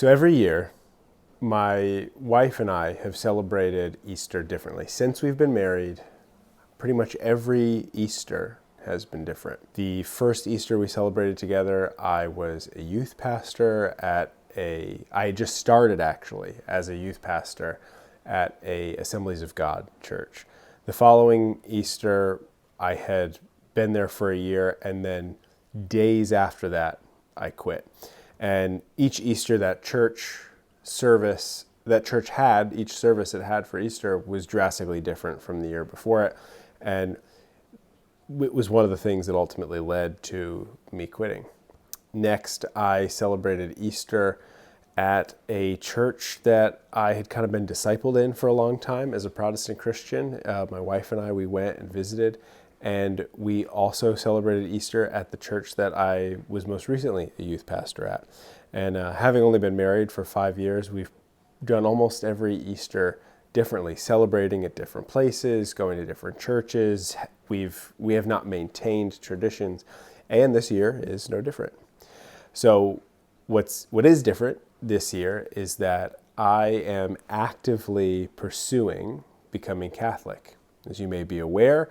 So every year, my wife and I have celebrated Easter differently. Since we've been married, pretty much every Easter has been different. The first Easter we celebrated together, I was a youth pastor I just started actually as a youth pastor at a Assemblies of God church. The following Easter, I had been there for a year, and then days after that, I quit. And each Easter each service it had for Easter was drastically different from the year before it. And it was one of the things that ultimately led to me quitting. Next, I celebrated Easter at a church that I had kind of been discipled in for a long time as a Protestant Christian. My wife and I, we went and visited, and we also celebrated Easter at the church that I was most recently a youth pastor at. And having only been married for 5 years, we've done almost every Easter differently, celebrating at different places, going to different churches. We have not maintained traditions, and this year is no different. So what is different this year is that I am actively pursuing becoming Catholic. As you may be aware,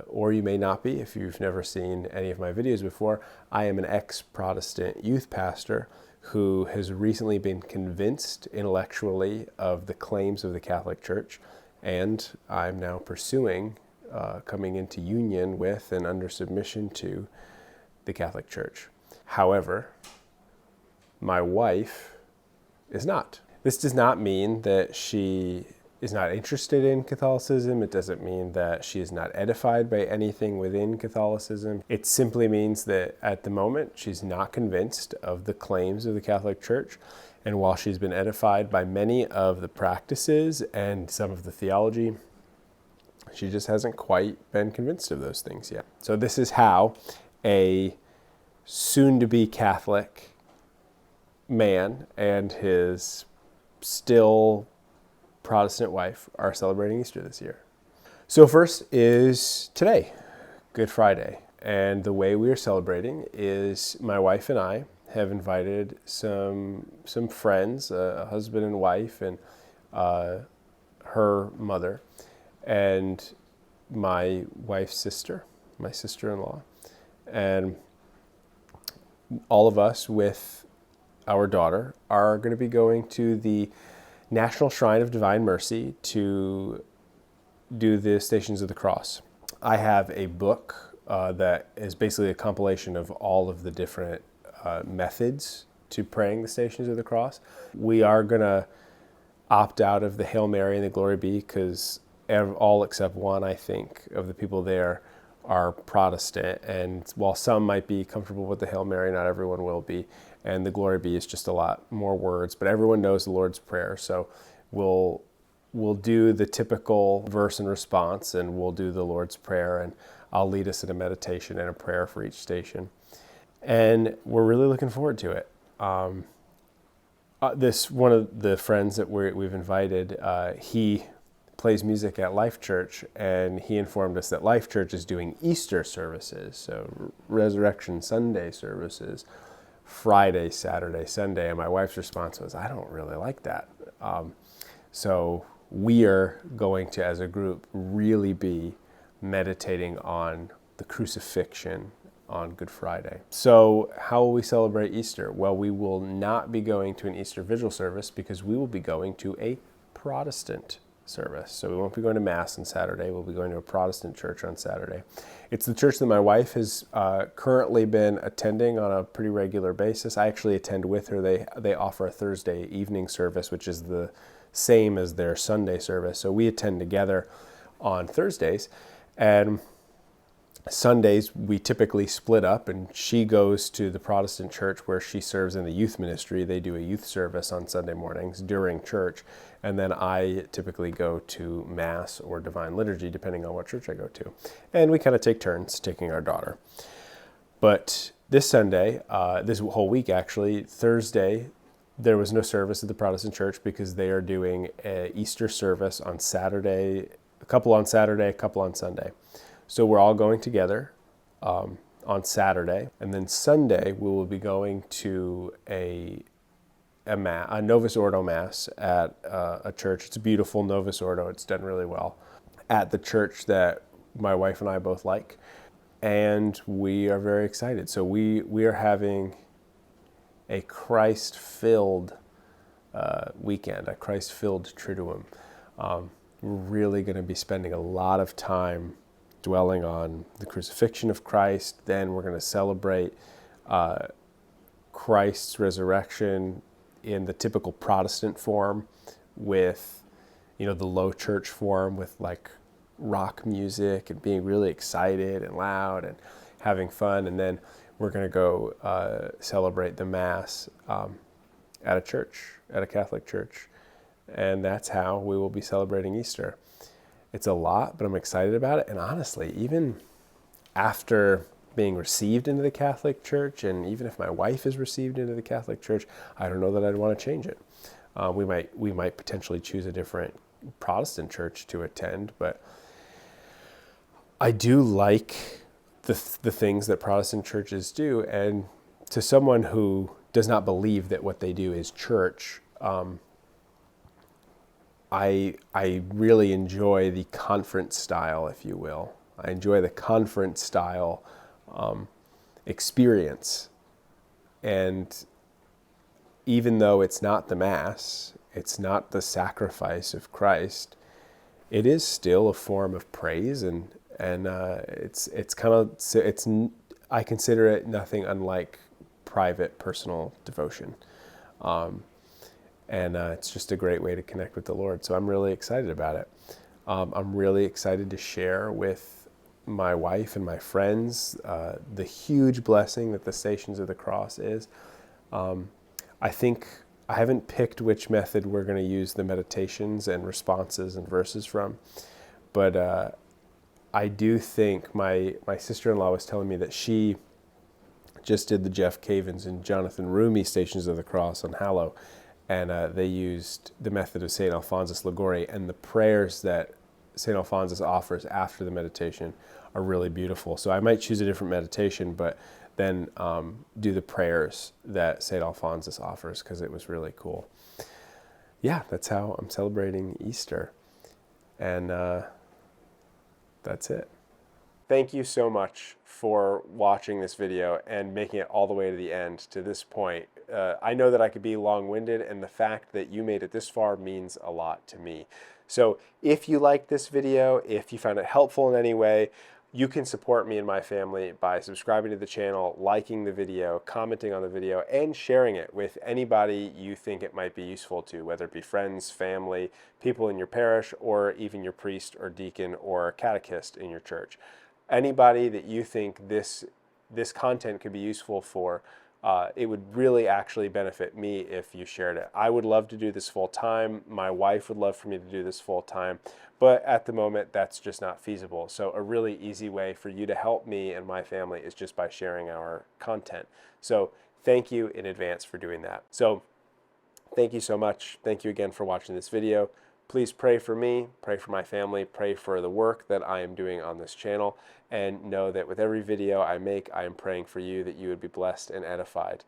or you may not be if you've never seen any of my videos before, I am an ex-Protestant youth pastor who has recently been convinced intellectually of the claims of the Catholic Church, and I'm now pursuing coming into union with and under submission to the Catholic Church. However, my wife is not. This does not mean that she is not interested in Catholicism. It doesn't mean that she is not edified by anything within Catholicism. It simply means that at the moment, she's not convinced of the claims of the Catholic Church. And while she's been edified by many of the practices and some of the theology, she just hasn't quite been convinced of those things yet. So this is how a soon-to-be Catholic man and his still Protestant wife are celebrating Easter this year. So first is today, Good Friday. And the way we are celebrating is my wife and I have invited some friends, a husband and wife, and her mother, and my wife's sister, my sister-in-law, and all of us with our daughter are going to be going to the National Shrine of Divine Mercy to do the Stations of the Cross. I have a book that is basically a compilation of all of the different methods to praying the Stations of the Cross. We are going to opt out of the Hail Mary and the Glory Be because all except one, I think, of the people there are Protestant. And while some might be comfortable with the Hail Mary, not everyone will be. And the Glory Be is just a lot more words, but everyone knows the Lord's Prayer. So we'll do the typical verse and response, and we'll do the Lord's Prayer, and I'll lead us in a meditation and a prayer for each station. And we're really looking forward to it. This one of the friends that we've invited, he plays music at Life Church, and he informed us that Life Church is doing Easter services, so Resurrection Sunday services, Friday, Saturday, Sunday, and my wife's response was, I don't really like that. So we are going to, as a group, really be meditating on the crucifixion on Good Friday. So how will we celebrate Easter? Well, we will not be going to an Easter Vigil service because we will be going to a Protestant service. So we won't be going to Mass on Saturday. We'll be going to a Protestant church on Saturday. It's the church that my wife has currently been attending on a pretty regular basis. I actually attend with her. They offer a Thursday evening service, which is the same as their Sunday service. So we attend together on Thursdays. And Sundays, we typically split up, and she goes to the Protestant church where she serves in the youth ministry. They do a youth service on Sunday mornings during church, and then I typically go to Mass or Divine Liturgy, depending on what church I go to. And we kind of take turns taking our daughter. But this Sunday, this whole week actually, Thursday, there was no service at the Protestant church because they are doing an Easter service on Saturday, a couple on Saturday, a couple on Sunday. So we're all going together on Saturday, and then Sunday we will be going to a a Novus Ordo Mass at a church. It's a beautiful Novus Ordo. It's done really well at the church that my wife and I both like. And we are very excited. So we are having a Christ-filled weekend, a Christ-filled Triduum. We're really going to be spending a lot of time dwelling on the crucifixion of Christ. Then we're going to celebrate Christ's resurrection in the typical Protestant form, with, you know, the low church form, with like rock music and being really excited and loud and having fun. And then we're going to go celebrate the Mass at a church, at a Catholic church. And that's how we will be celebrating Easter. It's a lot, but I'm excited about it. And honestly, even after being received into the Catholic Church, and even if my wife is received into the Catholic Church, I don't know that I'd want to change it. We might potentially choose a different Protestant church to attend, but I do like the things that Protestant churches do. And to someone who does not believe that what they do is church, I really enjoy the conference style, if you will. I enjoy the conference style experience. And even though it's not the Mass, it's not the sacrifice of Christ, it is still a form of praise, and it's kind of, I consider it nothing unlike private, personal devotion. And it's just a great way to connect with the Lord. So I'm really excited about it. I'm really excited to share with my wife and my friends the huge blessing that the Stations of the Cross is. I think I haven't picked which method we're going to use the meditations and responses and verses from, but I do think my sister-in-law was telling me that she just did the Jeff Cavins and Jonathan Rumi Stations of the Cross on Hallow, and they used the method of St. Alphonsus Liguori, and the prayers that St. Alphonsus offers after the meditation are really beautiful. So I might choose a different meditation, but then do the prayers that St. Alphonsus offers, because it was really cool. Yeah, that's how I'm celebrating Easter. And that's it. Thank you so much for watching this video and making it all the way to the end, to this point. I know that I could be long-winded, and the fact that you made it this far means a lot to me. So if you liked this video, if you found it helpful in any way, you can support me and my family by subscribing to the channel, liking the video, commenting on the video, and sharing it with anybody you think it might be useful to, whether it be friends, family, people in your parish, or even your priest or deacon or catechist in your church. Anybody that you think this content could be useful for, it would really actually benefit me if you shared it. I would love to do this full time. My wife would love for me to do this full time, but at the moment that's just not feasible. So a really easy way for you to help me and my family is just by sharing our content. So thank you in advance for doing that. So thank you so much. Thank you again for watching this video. Please pray for me, pray for my family, pray for the work that I am doing on this channel, and know that with every video I make, I am praying for you that you would be blessed and edified.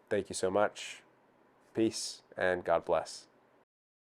Thank you so much. Peace and God bless.